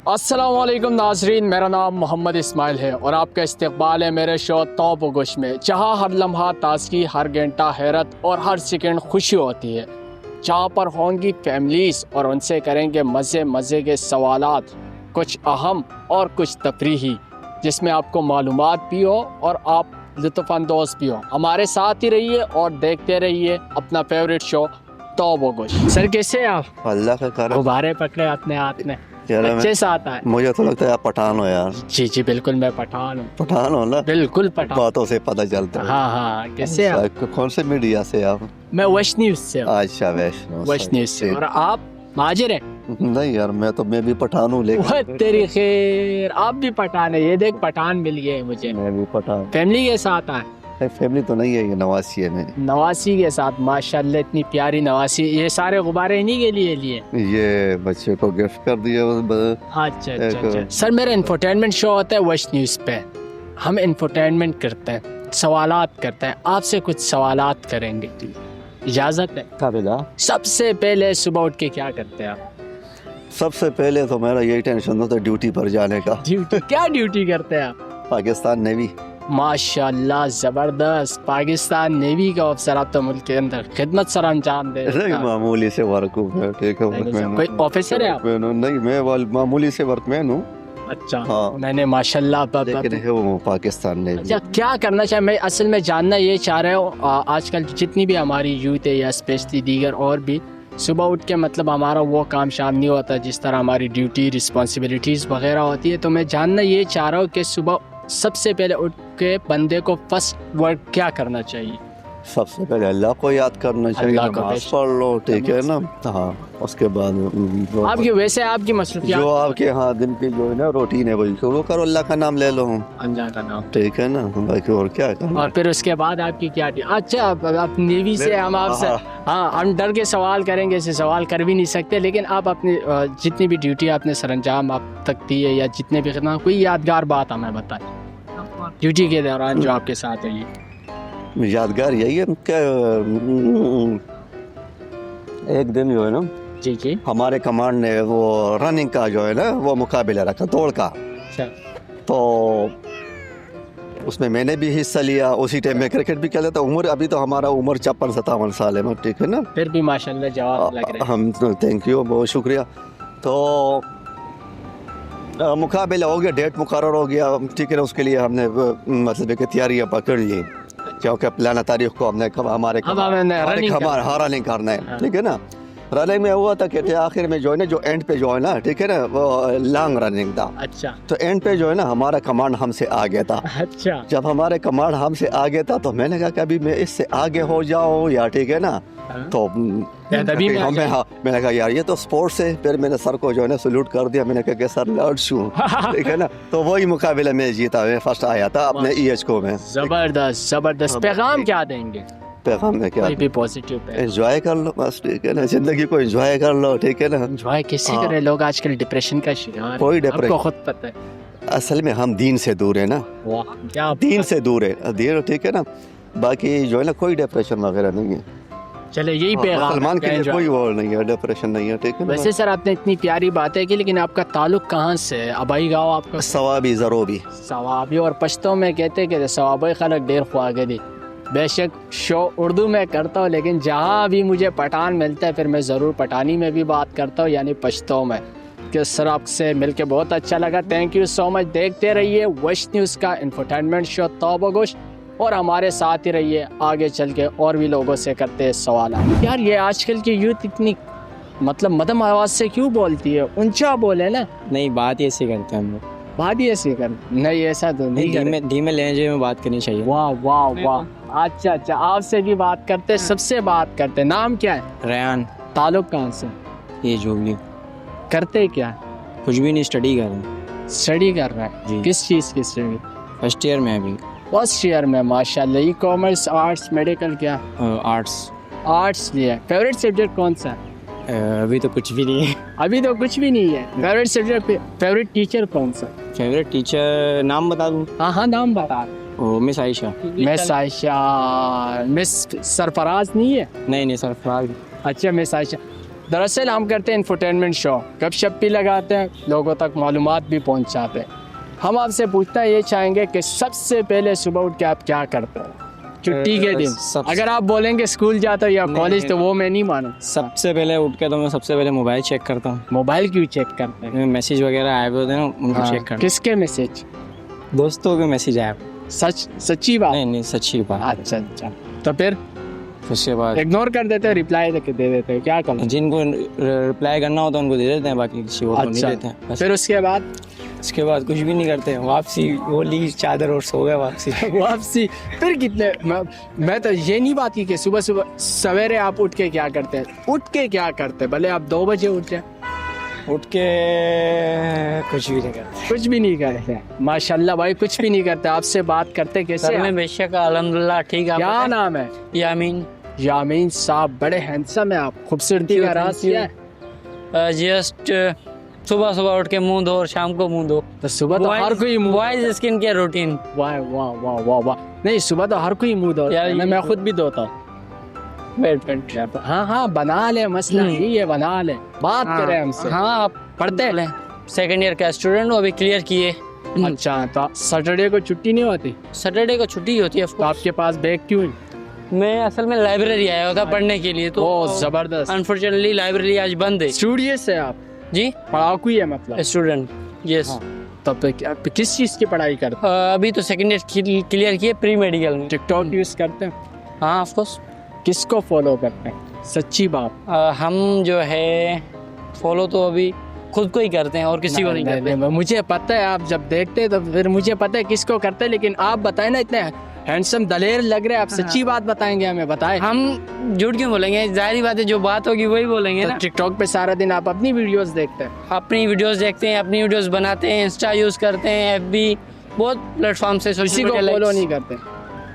अस्सलामुअलैकुम नाजरीन, मेरा नाम मोहम्मद इस्माइल है और आपका इस्तकबाल है मेरे शो तौब व गोश में, जहाँ हर लम्हा ताजगी, हर घंटा हैरत और हर सेकंड खुशी होती है। जहाँ पर होंगी फैमिलीज़ और उनसे करेंगे मज़े मज़े के सवालात, कुछ अहम और कुछ तफरीही, जिसमें आपको मालूमात भी हो और आप लुत्फ़अंदोज़ भी हो। हमारे साथ ही रहिए और देखते रहिए अपना फेवरेट शो तौब व गोश। सर कैसे आप? अल्लाह का करम। गुब्बारे पकड़े अपने हाथ में, यार अच्छे से आता है। मुझे तो लगता है आप पठान हो यार। जी जी बिल्कुल, मैं पठान हूँ। पठान हो ना, बिल्कुल पठान। बातों से पता चलता है। हाँ हाँ, कैसे आप? अच्छा, कौन से मीडिया से आप? मैं वश न्यूज़ से हूँ। अच्छा वैष्णो वश न्यूज़ से। और आप महाजिर हैं? नहीं यार, मैं भी पठान हूँ, वह लेकिन तेरी खैर, आप भी पठान है। ये देख पठान मिल गए मुझे। मैं भी पठान। फैमिली के साथ आए? फैमिली तो नहीं है, ये नवासी है मेरी। नवासी के साथ, माशाल्लाह इतनी प्यारी नवासी। ये सारे गुब्बारे इन्हीं के लिए लिए? ये बच्चे को गिफ्ट कर दिया। अच्छा अच्छा अच्छा। सर मेरा इंफोटेनमेंट शो होता है वश न्यूज़ पे। हम इंफोटेनमेंट करते हैं, सवालात करते हैं। आपसे कुछ सवालात करेंगे, इजाज़त है? काबिला। सबसे पहले सुबह उठ के क्या करते हैं आप? सबसे पहले तो मेरा यही टेंशन होता है ड्यूटी पर जाने का। ड्यूटी? क्या ड्यूटी करते हैं आप? पाकिस्तान नेवी। माशाल्लाह, ज़बरदस्त। पाकिस्तान नेवी का अफसर, आप तो मुल्क के अंदर खिदमत सर अंजाम दे रहे हैं। मामूली से वर्क हूँ, ठीक है। कोई ऑफिसर है आप? नहीं, मैं मामूली से वर्कमैन हूँ। अच्छा हाँ। मैंने माशाल्लाह लेकिन है वो पाकिस्तान नेवी। अच्छा, क्या करना चाहिए? मैं असल में जानना ये चाह रहा हूँ, आजकल जितनी भी हमारी यूथ है या स्पेशली दीगर और भी, सुबह उठ के मतलब हमारा वो काम शाम नहीं होता जिस तरह हमारी ड्यूटी रिस्पॉन्सिबिलिटीज़ वगैरह होती है। तो मैं जानना ये चाह रहा हूँ कि सुबह सबसे पहले उठ के बंदे को फर्स्ट वर्ड क्या करना चाहिए? सबसे पहले अल्लाह को याद करना चाहिए, अल्लाह को नमाज पढ़ लो, ठीक है ना। हाँ, उसके बाद आपकी वैसे आपकी मसरूफियात जो आपके यहाँ दिन की जो है ना रूटीन है वही शुरू करो, अल्लाह का नाम ले लो, अल्लाह का नाम, ठीक है ना। बाकी और क्या करना। और फिर उसके बाद आपकी क्या? अच्छा, आप नेवी से, हम आपसे हाँ हम डर के सवाल करेंगे, ऐसे सवाल कर भी नहीं सकते, लेकिन आप अपनी जितनी भी ड्यूटी आपने सरंजाम आप तक दी है या जितने भी खिदमत, कोई यादगार बात हमें बताएं ड्यूटी के दौरान जो आपके साथ है। ये यादगार यही है कि एक दिन जो है ना, जी जी, हमारे कमांड ने वो रनिंग का जो है ना वो मुकाबला रखा, दौड़ का। तो उसमें मैंने भी हिस्सा लिया। उसी टाइम में क्रिकेट भी खेला था। उम्र अभी तो हमारा उम्र 56-57 साल है, ठीक है ना। फिर भी माशाल्लाह जवाब लग रहे हैं। हम थैंक यू, बहुत शुक्रिया। तो मुकाबला हो गया, डेट मुकर्रर हो गया, ठीक है ना। उसके लिए हमने मतलब कि तैयारियाँ पकड़ ली, क्योंकि प्लान तारीख को हमने हमारे रनिंग करना है, ठीक है ना। रनिंग में हुआ था कि आखिर में जो है ना, जो एंड पे जो है ना, ठीक है ना, वो लॉन्ग रनिंग था। अच्छा। तो एंड पे जो है ना हमारा कमांड हमसे आगे था। अच्छा। जब हमारे कमांड हमसे आगे था तो मैंने कहा कि अभी मैं इससे आगे हो जाऊँ या, ठीक है ना। तो मैंने कहा यार ये तो स्पोर्ट्स है। फिर मैंने सर को जो है ना सल्यूट कर दिया। मैंने कहा कि सर लड़सू, ठीक है ना। तो वही मुकाबला में जीता, मैं फर्स्ट आया था अपने EHCO में। जबरदस्त जबरदस्त। पैगाम क्या देंगे? पैगाम में क्या? भी पॉजिटिव, एंजॉय कर लो बस, ठीक है ना। जिंदगी को एंजॉय कर लो, ठीक है ना। एंजॉय कैसे करें? लोग आजकल डिप्रेशन का शिकार, कोई डिप्रेशन, आपको खुद पता है। असल में हम दीन से दूर है ना। क्या दीन से दूर है, दीन, ठीक है ना। बाकी जो है ना कोई डिप्रेशन वगैरह नहीं है। चले यही पैगाम, मुसलमान के लिए कोई वो नहीं है, डिप्रेशन नहीं है, ठीक है। वैसे सर आपने इतनी प्यारी बातें की, लेकिन आपका ताल्लुक कहाँ से है? अबाई गाँव आपका? सवाबी ज़रूरी सवाबी, और पश्तो में कहते कि सवाबी खलक डेर ख्वागदी। बेशक शो उर्दू में करता हूँ, लेकिन जहाँ भी मुझे पठान मिलता है फिर मैं ज़रूर पठानी में भी बात करता हूँ, यानी पश्तो में। कि सर आपसे मिलके बहुत अच्छा लगा, थैंक यू सो मच। देखते रहिए वश न्यूज़ का इंफोटेनमेंट शो तौब व गोश, और हमारे साथ ही रहिए। आगे चल के और भी लोगों से करते हैं सवाल। यार ये आजकल की यूथ इतनी मतलब मध्यम आवाज़ से क्यों बोलती है? ऊंचा बोले ना। नहीं, बात ही ऐसे करते हैं हम लोग। बात ही ऐसी कर? नहीं ऐसा तो नहीं, धीमे लहजे में बात करनी चाहिए। वाह वाह वाह, अच्छा अच्छा। आपसे भी बात करते, सबसे बात करते। नाम क्या है? रेहान। ताल्लुक कहाँ से? ये जुबली। करते क्या? कुछ भी नहीं, स्टडी कर रहे हैं। स्टडी कर रहा है जी। किस चीज़ की स्टडी? फर्स्ट ईयर में अभी। फर्स्ट ईयर में, माशाल्लाह। E commerce, arts, medical? क्या आर्ट्स। आर्ट्स लिया। फेवरेट सब्जेक्ट कौन सा है? अभी तो कुछ भी नहीं है। अभी तो कुछ भी नहीं है। फेवरेट सब्जेक्ट, फेवरेट टीचर कौन सा? फेवरेट टीचर नाम बता दूँ? हाँ हाँ नाम बता। Miss Ayesha. Miss Ayesha. Miss Sarfaraz नहीं है? नहीं सरफराज। अच्छा मिस आयशा। दरअसल हम करते हैं इंफोटेनमेंट शो, गपशप भी लगाते हैं, लोगों तक मालूमात भी पहुंचाते हैं। हम आपसे पूछना ये चाहेंगे कि सबसे पहले सुबह उठ के आप क्या करते हैं छुट्टी के दिन? अगर आप बोलेंगे स्कूल जाते हो या कॉलेज तो वो मैं नहीं मानूँ। सबसे पहले उठ के तो मैं सबसे पहले मोबाइल चेक करता हूँ। मोबाइल क्यों चेक करते हैं? मैसेज वगैरह आए हुए होते हैं ना, उनको चेक करता किसके मैसेज? हूँ। दोस्तों के मैसेज आए। सच्ची बात? नहीं सच्ची बात। अच्छा तो फिर उसके बाद इग्नोर कर देते हो, रिप्लाई दे देते हो, क्या करो? जिनको रिप्लाई करना होता है उनको दे देते हैं, बाकी किसी और को नहीं देते हैं बस। फिर उसके बाद कुछ भी नहीं करते, वापसी वो ली चादर और सो गए वापसी। वापसी फिर कितने मैं तो ये नहीं बात की कि सुबह सवेरे आप उठ के क्या करते हैं, भले आप 2 बजे उठ जाए, उठ के कुछ भी नहीं करते। कुछ भी नहीं करते? माशाल्लाह भाई, कुछ भी नहीं करते। आपसे बात करते कैसे? मैं बेशक अल्हम्दुलिल्लाह ठीक है। क्या नाम है? यामीन। यामीन साहब बड़े हैंडसम है आप, खूबसूरती का राज क्या है? जस्ट सुबह उठ के मुंह धो और शाम को मुंह धो। तो सुबह तो हर कोई मुंह, बॉयज स्किन केयर रूटीन। वाह वाह वाह वाह वाह। नहीं, सुबह तो हर कोई मुंह धोता है, मैं खुद भी धोता हूँ। वेट हाँ बना ले, मसला नहीं है, बना ले, बात करें हमसे। हाँ आप पढ़ते हैं? सेकेंड ईयर का स्टूडेंट, अभी क्लियर किए। अच्छा, तो सैटरडे को छुट्टी नहीं होती? सैटरडे को छुट्टी होती है। तो आपके पास बैग क्यों है? मैं असल में लाइब्रेरी आया होता पढ़ने के लिए, तो जबरदस्त। अनफॉर्चुनेटली लाइब्रेरी आज बंद है। स्टूडियस है आप? जी, पढ़ाकू है मतलब? Student, yes. तब किस चीज़ की पढ़ाई करते? अभी तो सेकेंड ईयर क्लियर किए, प्री मेडिकल में। टिकटॉक यूज़ करते हैं? हाँ ऑफ कोर्स। किसको फॉलो करते हैं, सच्ची बात? हम जो है फॉलो तो अभी खुद को ही करते हैं और किसी को नहीं करते। मुझे पता है, आप जब देखते हैं तो फिर मुझे पता है किसको करते हैं, लेकिन आप बताएं ना, इतने हैंडसम दलेर लग रहे हैं आप, सच्ची बात बताएंगे हमें, बताएं। हम झूठ क्यों बोलेंगे, जाहिर बात है जो बात होगी वही बोलेंगे ना। टिकटॉक पे सारा दिन आप अपनी वीडियोस देखते हैं? अपनी वीडियोस देखते हैं, अपनी वीडियोस बनाते हैं, इंस्टा यूज करते हैं, एफबी, बहुत प्लेटफॉर्म से किसी को फॉलो नहीं करते?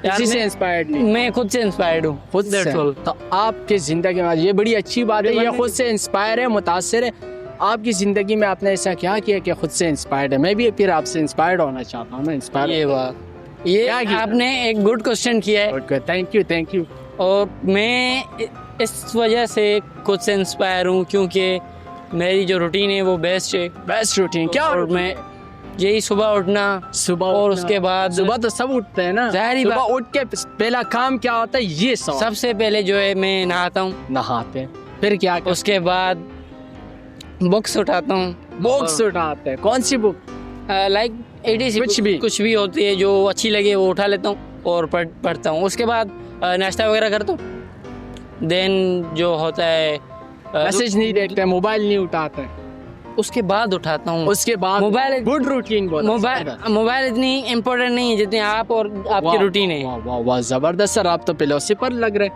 किसी से इंस्पायर्ड नहीं? मैं खुद से इंस्पायर्ड हूँ, खुद से। तो आपकी जिंदगी में ये बड़ी अच्छी बात है, ये खुद से इंस्पायर है, मुतासिर है। आपकी ज़िंदगी में आपने ऐसा क्या किया कि खुद से इंस्पायर्ड है? मैं भी फिर आपसे इंस्पायर्ड होना चाहता हूँ, मैं इंस्पायर। ये बात, ये आपने एक गुड क्वेश्चन किया है। Thank you. और मैं इस वजह से खुद से इंस्पायर हूँ क्योंकि मेरी जो रूटीन है वो बेस्ट रूटीन। क्या? और मैं यही सुबह उठना, और उसके बाद सुबह तो सब उठते हैं ना, सुबह उठ के पहला काम क्या होता है ये सवाल? सबसे पहले जो है मैं नहाता हूँ। नहाते हैं, फिर क्या? उसके बाद बुक्स उठाता हूँ। बुक्स उठाते हैं? कौन सी बुक? लाइक कुछ भी होती है जो अच्छी लगे वो उठा लेता हूँ और पढ़ता हूँ। उसके बाद नाश्ता वगैरह करता हूँ। देन जो होता है मैसेज नहीं देखते, मोबाइल नहीं उठाते, उसके बाद उठाता हूँ। उसके बाद मोबाइल, गुड रूटीन बोला। मोबाइल इतनी इम्पोर्टेंट नहीं है जितनी आप और आपकी रूटीन है। वाह वाह, जबरदस्त सर, आप तो फिलोसफर लग रहे।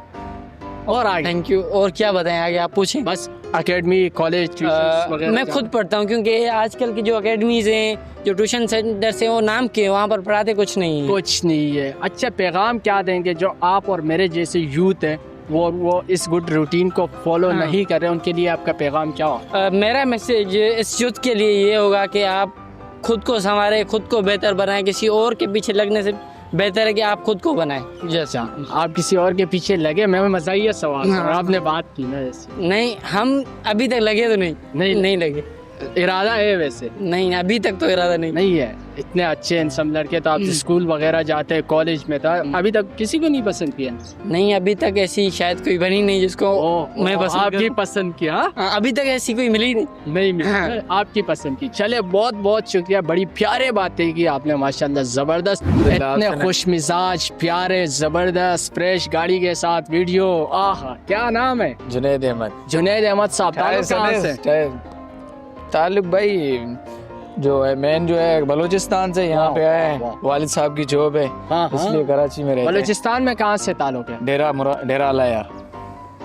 और आगे? Thank you. और क्या बताएं आगे, आप पूछें। बस एकेडमी, कॉलेज, ट्यूशन वगैरह? मैं खुद पढ़ता हूँ क्योंकि आजकल की जो एकेडमीज हैं, जो ट्यूशन सेंटर्स हैं, वो नाम के, वहाँ पर पढ़ाते कुछ नहीं है। कुछ नहीं है। अच्छा, पैगाम क्या देंगे जो आप और मेरे जैसे यूथ हैं वो इस गुड रूटीन को फॉलो नहीं कर रहे, उनके लिए आपका पैगाम क्या हो? मेरा मैसेज इस यूथ के लिए ये होगा कि आप खुद को संवारें, खुद को बेहतर बनाएं। किसी और के पीछे लगने से बेहतर है कि आप खुद को बनाएं। जैसा आप किसी और के पीछे लगे, मैं मज़ाहिया सवाल आपने बात की ना जैसे। नहीं, हम अभी तक लगे तो नहीं लगे। इरादा है वैसे? नहीं, अभी तक तो इरादा नहीं है। इतने अच्छे हैंडसम लड़के, तो आप स्कूल वगैरह जाते हैं, कॉलेज में था, अभी तक किसी को नहीं पसंद किया? नहीं, अभी तक ऐसी शायद कोई बनी नहीं जिसको मैं पसंद आपकी पसंद किया। अभी तक ऐसी कोई मिली नहीं मिली। आपकी पसंद की। चले, बहुत बहुत शुक्रिया, बड़ी प्यारे बातें की आपने, माशाल्लाह जबरदस्त, इतने खुश मिजाज, प्यारे, जबरदस्त, फ्रेश गाड़ी के साथ वीडियो। आहा, क्या नाम है? जुनैद अहमद साहब। तालिब भाई जो है मेन जो है बलूचिस्तान से यहाँ पे आए, वालिद साहब की जॉब है, इसलिए कराची में रहते हैं। बलूचिस्तान में कहाँ से ताल्लुक है? डेरा लाया।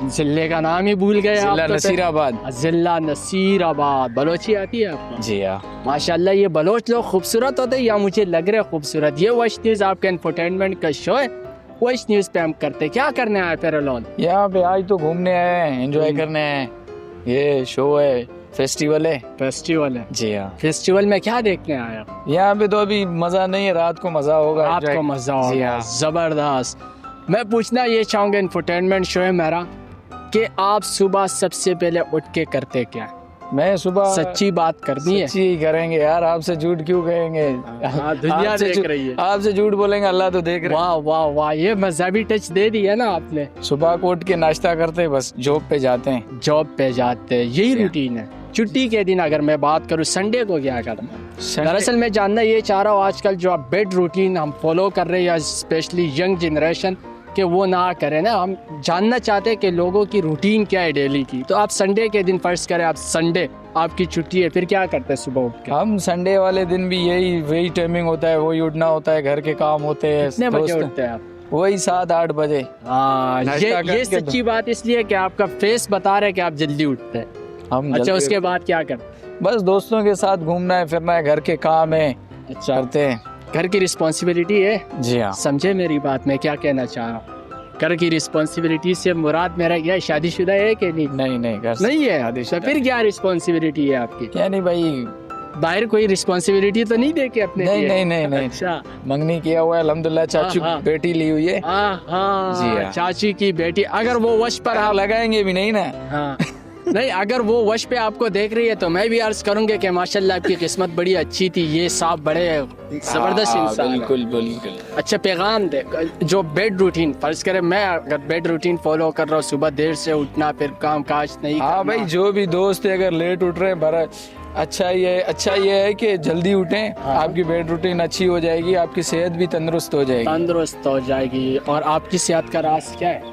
जिले का नाम ही भूल गए आप। नसीराबाद। जिला नसीराबाद। बलोची आती है आपको? जी हाँ। माशाल्लाह, ये बलोच लोग खूबसूरत होते हैं या मुझे लग रहे खूबसूरत? ये वॉच न्यूज़ आपका इंफोटेनमेंट का शो है, वॉच न्यूज़ पे हम करते। क्या करने आए फिर अलोन? यहाँ पे आज तो घूमने आए हैं, एंजॉय करने आए। ये शो है, फेस्टिवल है। जी हाँ। फेस्टिवल में क्या देखने आया? यहाँ पे तो अभी मजा नहीं है, रात को मजा होगा। रात को मजा होगा। जबरदस्त। मैं पूछना ये चाहूँगा, इंफोटेनमेंट शो है मेरा, कि आप सुबह सबसे पहले उठ के करते क्या? मैं सुबह सच्ची बात करनी है। सच्ची ही करेंगे यार, आपसे झूठ क्यों कहेंगे? हाँ, दुनिया देख रही है। आपसे झूठ बोलेंगे, अल्लाह तो देख रहा है। वाह वाह वाह, ये मजहबी टच दे दिया ना आपने। सुबह को उठ के नाश्ता करते बस जॉब पे जाते हैं। जॉब पे जाते हैं, यही रूटीन है। छुट्टी के दिन अगर मैं बात करूँ, संडे को क्या करना है? दरअसल मैं जानना ये चाह रहा हूँ, आजकल जो आप बेड रूटीन हम फॉलो कर रहे हैं, या स्पेशली यंग जनरेशन, कि वो ना करें ना। हम जानना चाहते हैं कि लोगों की रूटीन क्या है डेली की। तो आप संडे के दिन फर्ज करें, आप संडे आपकी छुट्टी है, फिर क्या करते हैं सुबह उठ के? हम संडे वाले दिन भी वही टाइमिंग होता है, वही उठना होता है, घर के काम होते हैं। कितने बजे उठते हैं आप? वही 7-8 बजे। हाँ, नाश्ता ये करके सच्ची बात इसलिए कि आपका फेस बता रहा है कि आप जल्दी उठते हैं। हम अच्छा, जल्दी उसके बाद क्या करते हैं? बस दोस्तों के साथ घूमना है, फिरना है, घर के काम है, अच्छा, करते हैं। घर की रिस्पॉन्सिबिलिटी है। जी हाँ। समझे मेरी बात, मैं क्या कहना चाह रहा हूँ? घर की रिस्पॉन्सिबिलिटी से मुराद मेरा क्या, शादीशुदा है कि नहीं? नहीं घर से- नहीं है। तो फिर क्या रिस्पॉन्सिबिलिटी है आपकी? क्या नहीं भाई, बाहर कोई रिस्पॉन्सिबिलिटी तो नहीं देके अपने नहीं लिए? नहीं नहीं अच्छा, मंगनी किया हुआ है अल्हम्दुलिल्लाह, चाचू हाँ, हाँ। की बेटी ली हुई है। हाँ जी हाँ। चाची की बेटी, अगर वो वश पर आप लगाएंगे भी नहीं ना। हाँ नहीं, अगर वो वश पे आपको देख रही है तो मैं भी अर्ज करूंगा कि माशाल्लाह आपकी किस्मत बड़ी अच्छी थी, ये साहब बड़े जबरदस्त हाँ, इंसान है। बिल्कुल बिल्कुल। अच्छा, पैगाम दे। जो बेड रूटीन फर्ज करे, मैं अगर बेड रूटीन फॉलो कर रहा हूँ, सुबह देर से उठना, फिर काम काज नहीं हाँ करना। भाई, जो भी दोस्त है अगर लेट उठ रहे हैं, बड़ा अच्छा ये है कि जल्दी उठें। हाँ। आपकी बेड रूटीन अच्छी हो जाएगी, आपकी सेहत भी तंदुरुस्त हो जाएगी। तंदुरुस्त हो जाएगी। और आपकी सेहत का राज क्या है?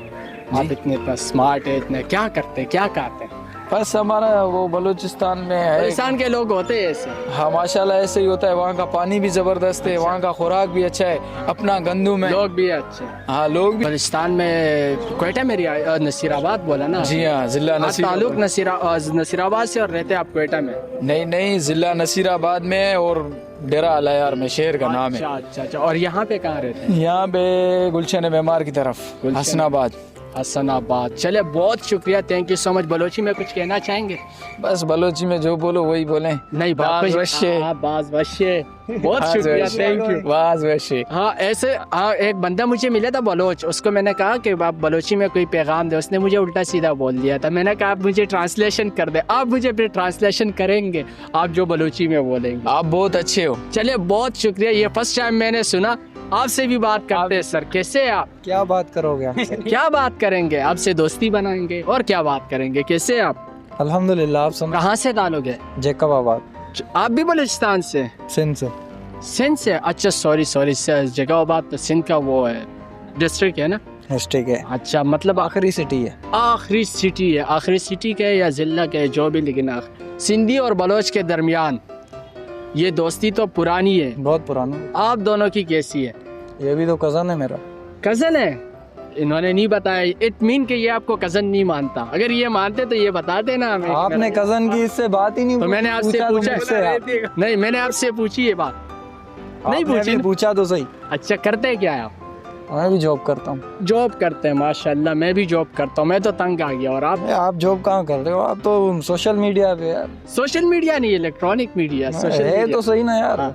आप इतने स्मार्ट है, इतने क्या करते हैं, क्या खाते हैं? बस हमारा वो बलूचिस्तान में है। परेशान के लोग होते हैं ऐसे। हाँ माशाल्लाह ऐसे ही होता है, वहाँ का पानी भी जबरदस्त है, वहाँ का खुराक भी अच्छा है, अपना गंदुम है। लोग भी अच्छे। हाँ लोग भी। बलूचिस्तान में क्वेटा में नसीराबाद बोला ना? जी हाँ, जिला ताल्लुक नसीराबाद। नसीराबाद से, और रहते आप क्वेटा में? नहीं, जिला नसीराबाद में है और डेरा अलायार में शहर का नाम है। अच्छा। और यहाँ पे कहाँ रहते हैं? यहाँ पे गुलशन मेमार की तरफ, हसनाबाद। हसनाबाद। चले, बहुत शुक्रिया, thank you so much. Balochi में कुछ कहना चाहेंगे? बस बलोची में जो बोलो वही बोले। नहीं, बाज वश्य। बाज वश्य। बहुत शुक्रिया, थैंक यू। बाज वश्य। हाँ ऐसे, हाँ एक बंदा मुझे मिला था बलोच, उसको मैंने कहा कि आप बलोची में कोई पैगाम दे, उसने मुझे उल्टा सीधा बोल दिया था। मैंने कहा आप मुझे ट्रांसलेशन कर दे। आप मुझे फिर ट्रांसलेशन करेंगे, आप जो बलोची में बोलेंगे। आप बहुत अच्छे हो। चलिए, बहुत शुक्रिया, ये फर्स्ट टाइम मैंने सुना। आपसे भी बात करते हैं सर, कैसे हैं आप? क्या बात करोगे आपसे? क्या बात करेंगे? आपसे दोस्ती बनाएंगे और क्या बात करेंगे। कैसे हैं आप? अल्हम्दुलिल्लाह। आप सुन? कहाँ से ताल्लुक है? जैकबाबाद। आप भी बलूचिस्तान से? सिंध से। सिंध से? अच्छा, सॉरी सर, जैकबाबाद तो सिंध का वो है, डिस्ट्रिक्ट है ना? डिस्ट्रिक्ट है। अच्छा, मतलब आखिरी सिटी है। आखिरी सिटी है। आखिरी सिटी के या जिला के, जो भी, लेकिन सिंधी और बलोच के दरमियान ये दोस्ती तो पुरानी है, बहुत पुराना। आप दोनों की कैसी है? ये भी तो कज़न है मेरा। कज़न है? इन्होंने नहीं बताया। इट मीन कि ये आपको कज़न नहीं मानता। अगर ये मानते तो ये बताते ना हमें। आपने कज़न की इससे बात ही नहीं तो मैंने आपसे तो पूछा मुझसे आप। नहीं, मैंने आपसे पूछी ये बात, नहीं आपने पूछी भी ना? पूछा तो सही। अच्छा, करते क्या है आप? मैं भी जॉब करता हूँ। जॉब करते हैं? माशाल्लाह, मैं भी जॉब करता हूँ। मैं तो तंग आ गया। और आप जॉब कहाँ कर रहे हो? आप तो सोशल मीडिया पे यार। सोशल मीडिया नहीं, इलेक्ट्रॉनिक मीडिया। सोशल है तो सही ना यार।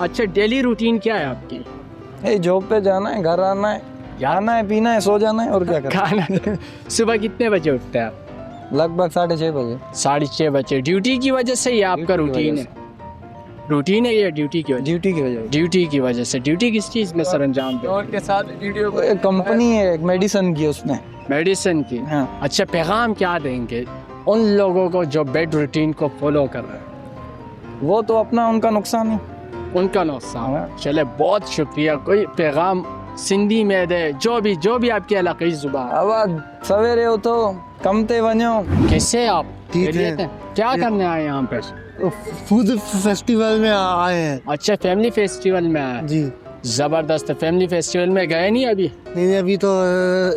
अच्छा, डेली रूटीन क्या है आपकी? जॉब पे जाना है, घर आना है, खाना है, पीना है, सो जाना है, और क्या करना खाना। सुबह कितने बजे उठते हैं आप? है? लगभग 6:30 बजे। 6:30 बजे। ड्यूटी की वजह से ये आपका ड्यूटी की रूटीन वजह है? रूटीन है या ड्यूटी की वजह? ड्यूटी की वजह ड्यूटी की वजह से। ड्यूटी किस चीज़ में सर अंजाम दे? और के साथ वीडियो से। एक कंपनी है, एक मेडिसिन की, उसने। मेडिसिन की। हाँ। अच्छा, पैगाम क्या देंगे उन लोगों को जो बेड रूटीन को फॉलो कर रहे हैं? वो तो अपना उनका नुकसान है। उनका नुकसान है। चले, बहुत शुक्रिया। कोई पैगाम सिंधी में दे, जो भी आपकी इलाक़ाई ज़ुबान। अब सवेरे उठो, कमते वञो। कैसे आप? ठीक है। खैरियत है? क्या करने आए यहाँ पे? फूड फेस्टिवल में आए हैं अच्छा, फैमिली फेस्टिवल में आए। जी। जबरदस्त। फैमिली फेस्टिवल में गए नहीं अभी? नहीं, अभी तो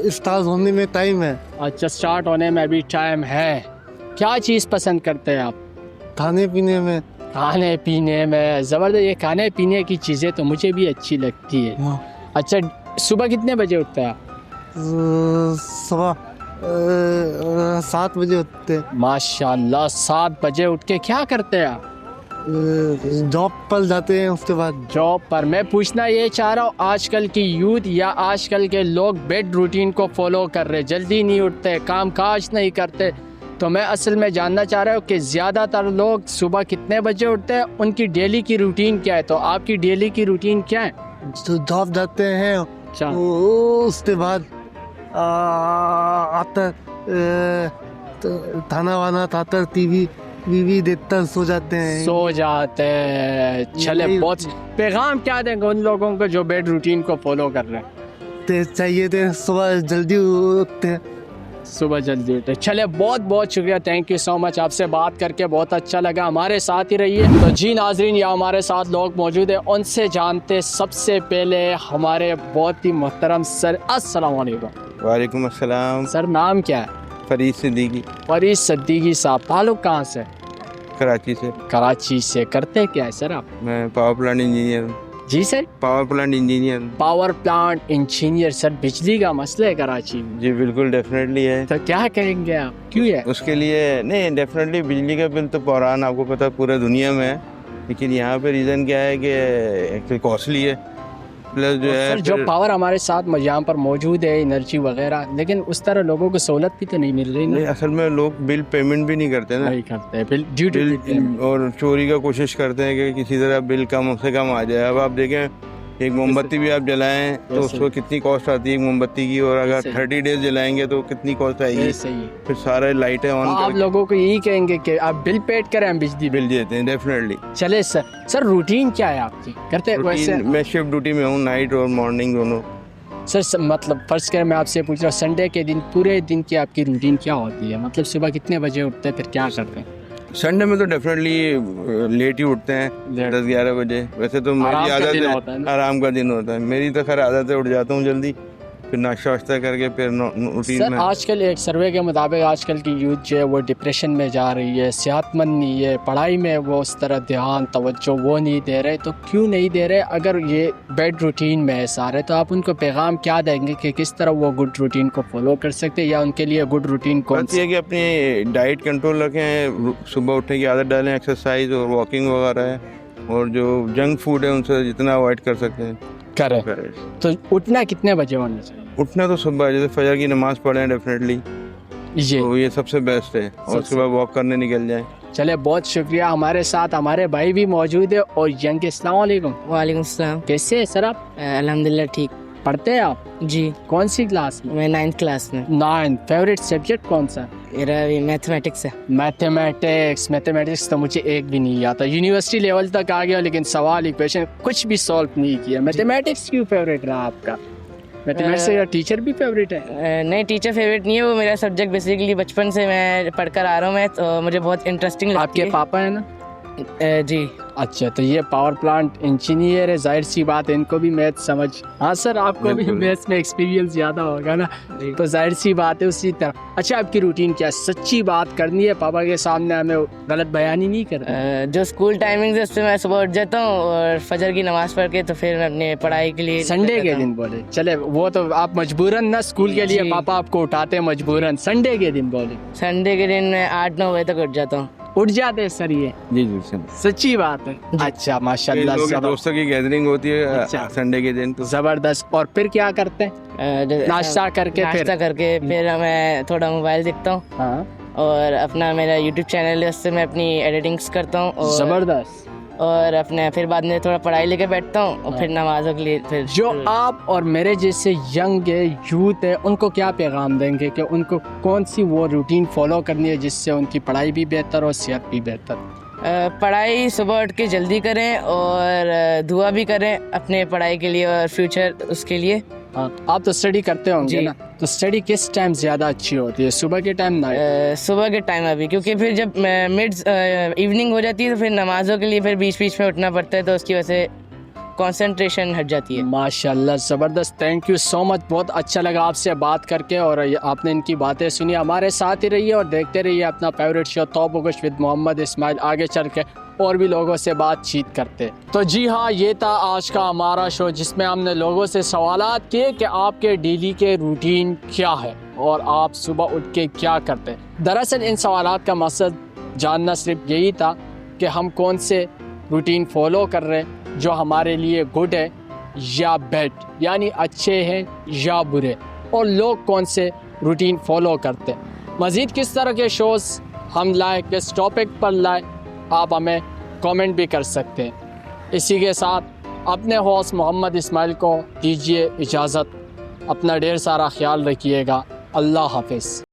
स्टार्ट होने में टाइम है। अच्छा, स्टार्ट होने में अभी टाइम है। क्या चीज़ पसंद करते हैं आप? खाने पीने में। खाने पीने में जबरदस्त। ये खाने पीने की चीज़ें तो मुझे भी अच्छी लगती है। हाँ। अच्छा, सुबह कितने बजे उठते हैं आप? सुबह 7 बजे उठते हैं। माशाल्लाह, 7 बजे उठ के क्या करते हैं आप? जॉब पर जाते हैं, उसके बाद जॉब पर। मैं पूछना ये चाह रहा हूँ, आजकल की यूथ या आजकल के लोग बेड रूटीन को फॉलो कर रहे, जल्दी नहीं उठते, काम काज नहीं करते, तो मैं असल में जानना चाह रहा हूँ कि ज़्यादातर लोग सुबह कितने बजे उठते हैं, उनकी डेली की रूटीन क्या है? तो आपकी डेली की रूटीन क्या है? तो जॉब जाते हैं, अच्छा, उसके बाद आता तो खाना वाना खाता, टीवी वीवी देखता सो जाते हैं। सो जाते हैं। चले, यही- बहुत पैगाम क्या देंगे उन लोगों को जो बेड रूटीन को फॉलो कर रहे हैं? ते चाहिए थे सुबह जल्दी उठते हैं। सुबह जल्दी उठे। चले, बहुत बहुत शुक्रिया, थैंक यू सो मच, आपसे बात करके बहुत अच्छा लगा, हमारे साथ ही रहिए। तो जी नाजरीन, या हमारे साथ लोग मौजूद हैं, उनसे जानते सबसे पहले हमारे बहुत ही मोहतरम सर। अस्सलाम वालेकुम। वालेकुम अस्सलाम। सर नाम क्या है? फरीद सिद्दीकी, फरीद सिद्दीकी साहब। ताल्लुक कहाँ से? कराची से। कराची से। करते क्या है सर आप? मैं पावर प्लांट इंजीनियर हूँ। जी सर? पावर प्लांट इंजीनियर हूँ। Power plant engineer. सर बिजली का मसला है कराची में, जी बिल्कुल, डेफिनेटली है। तो क्या करेंगे आप? क्यों है? उसके लिए नहीं, डेफिनेटली बिजली का बिल तो पुराना, आपको पता है, पूरे दुनिया में है, लेकिन यहाँ पे रीज़न क्या है कि एक्चुअली कॉस्टली है, प्लस जो है सर जो फिर- पावर हमारे साथ यहाँ पर मौजूद है, एनर्जी वगैरह, लेकिन उस तरह लोगों को सहूलत भी तो नहीं मिल रही नहीं, ना। असल में लोग बिल पेमेंट भी नहीं करते ना, नहीं करते बिल, ड्यूटी बिल और चोरी का कोशिश करते हैं कि किसी तरह बिल कम से कम आ जाए। अब आप देखें, एक मोमबत्ती भी आप जलाएं तो वैसे। उसको कितनी कॉस्ट आती है एक मोमबत्ती की, और अगर वैसे। 30 डेज जलाएंगे तो कितनी कॉस्ट आएगी। सही है। फिर सारे लाइटें ऑन आप करके लोगों को यही कहेंगे कि आप बिल पेड करें, हम बिजली बिल। बिल देते हैं डेफिनेटली। चले सर, सर रूटीन क्या है आपकी? करते वैसे मैं शिफ्ट ड्यूटी में हूँ, नाइट और मॉर्निंग दोनों। सर मतलब फर्ज कर मैं आपसे पूछ रहा हूँ, संडे के दिन पूरे दिन की आपकी रूटीन क्या होती है? मतलब सुबह कितने बजे उठते हैं, फिर क्या करते हैं? संडे में तो डेफिनेटली लेट ही उठते हैं, 10-11 बजे। वैसे तो आराम मेरी का आदत दिन है, होता है ना? आराम का दिन होता है। मेरी तो खैर आदत है, उठ जाता हूँ जल्दी, फिर नाश्ता वाश्ता करके फिर रूटीन सर में। आजकल एक सर्वे के मुताबिक आजकल की यूथ जो है वो डिप्रेशन में जा रही है, सेहतमंद नहीं है, पढ़ाई में वो उस तरह ध्यान तवज्जो वो नहीं दे रहे, तो क्यों नहीं दे रहे? अगर ये बेड रूटीन में है सारे, तो आप उनको पैगाम क्या देंगे कि किस तरह वो गुड रूटीन को फॉलो कर सकते हैं, या उनके लिए गुड रूटीन कौन बात ये है कि अपनी डाइट कंट्रोल रखें, सुबह उठने की आदत डालें, एक्सरसाइज और वॉकिंग वगैरह है, और जो जंक फूड है उनसे जितना अवॉइड कर सकते हैं करें? करें। तो उठना कितने बजे होना चाहिए? उठना तो सुबह जैसे फजर की नमाज पढ़ें डेफिनेटली, ये तो ये सबसे बेस्ट है, और उसके बाद वॉक करने निकल जाएं। चले, बहुत शुक्रिया। हमारे साथ हमारे भाई भी मौजूद है। और यंग, अस्सलाम वालेकुम। वालेकुम सलाम। कैसे है सर आप? अल्हम्दुलिल्लाह ठीक। पढ़ते हैं आप? जी, कौन सी क्लास में? मैं 9th क्लास में। 9। फेवरेट सब्जेक्ट कौन सा? मेरा मैथमेटिक्स है। मैथमेटिक्स तो मुझे एक भी नहीं आता। यूनिवर्सिटी लेवल तक आ गया, लेकिन सवाल इक्वेशन कुछ भी सॉल्व नहीं किया। मैथमेटिक्स क्यों फेवरेट रहा आपका? मैथमेटिक्स का टीचर भी फेवरेट है? नहीं, टीचर फेवरेट नहीं है, वो मेरा सब्जेक्ट बेसिकली बचपन से मैं पढ़कर आ रहा हूँ मैं, तो मुझे बहुत इंटरेस्टिंग लगती आपके है। पापा है ना? जी। अच्छा, तो ये पावर प्लांट इंजीनियर है, जाहिर सी बात है इनको भी मैथ समझ। हाँ सर, आपको भी बिल्कुल। मैथ्स में एक्सपीरियंस ज़्यादा होगा ना, तो जाहिर सी बात है उसी तरह। अच्छा, आपकी रूटीन क्या है? सच्ची बात करनी है, पापा के सामने हमें गलत बयानी नहीं करना। जो स्कूल टाइमिंग है उससे मैं सुबह उठ जाता हूँ और फजर की नमाज पढ़ के तो फिर मैं अपने पढ़ाई के लिए संडे निकल के जाता हूँ। दिन बोले, चले वो तो आप मजबूरन ना, स्कूल के लिए जी। पापा आपको उठाते हैं मजबूरन। संडे के दिन बोले संडे के दिन मैं 8-9 बजे तक उठ जाता हूँ। उठ जाते हैं सर? ये जी जी सर। सच्ची बात है? अच्छा, माशाल्लाह, दोस्तों की गैदरिंग होती है अच्छा। संडे के दिन, तो जबरदस्त। और फिर क्या करते हैं? नाश्ता करके फिर? नाश्ता करके फिर मैं थोड़ा मोबाइल देखता हूँ, हाँ, और अपना मेरा यूट्यूब चैनल है उससे मैं अपनी एडिटिंग्स करता हूँ, जबरदस्त। और अपने फिर बाद में थोड़ा पढ़ाई लेके बैठता हूँ, और फिर नमाजों के लिए फिर जो आप और मेरे जैसे यंग यूथ है, उनको क्या पैगाम देंगे कि उनको कौन सी वो रूटीन फॉलो करनी है जिससे उनकी पढ़ाई भी बेहतर और सेहत भी बेहतर? पढ़ाई सुबह उठ के जल्दी करें, और दुआ भी करें अपने पढ़ाई के लिए और फ्यूचर उसके लिए। हाँ, आप तो स्टडी करते होंगे जी। ना, तो स्टडी किस टाइम ज़्यादा अच्छी होती है, सुबह के टाइम ना? सुबह के टाइम अभी, क्योंकि फिर जब मिड इवनिंग हो जाती है तो फिर नमाजों के लिए फिर बीच बीच में उठना पड़ता है, तो उसकी वजह से कंसंट्रेशन हट जाती है। माशाल्लाह, ज़बरदस्त। थैंक यू सो मच, बहुत अच्छा लगा आपसे बात करके, और आपने इनकी बातें सुनी। हमारे साथ ही रहिए और देखते रहिए अपना फेवरेट शो तौब गोश विद मोहम्मद इस्माइल। आगे चल के और भी लोगों से बातचीत करते। तो जी हाँ, ये था आज का हमारा शो, जिसमें हमने लोगों से सवालात किए कि आपके डेली के रूटीन क्या है और आप सुबह उठ के क्या करते हैं। दरअसल इन सवालात का मकसद जानना सिर्फ यही था कि हम कौन से रूटीन फॉलो कर रहे हैं जो हमारे लिए गुड है या बैड, यानी अच्छे हैं या बुरे, और लोग कौन से रूटीन फॉलो करते हैं। मज़ीद किस तरह के शोज़ हम लाएँ, किस टॉपिक पर लाएँ, आप हमें कमेंट भी कर सकते हैं। इसी के साथ अपने होस्ट मोहम्मद इस्माइल को दीजिए इजाज़त। अपना ढेर सारा ख्याल रखिएगा। अल्लाह हाफ़िज़।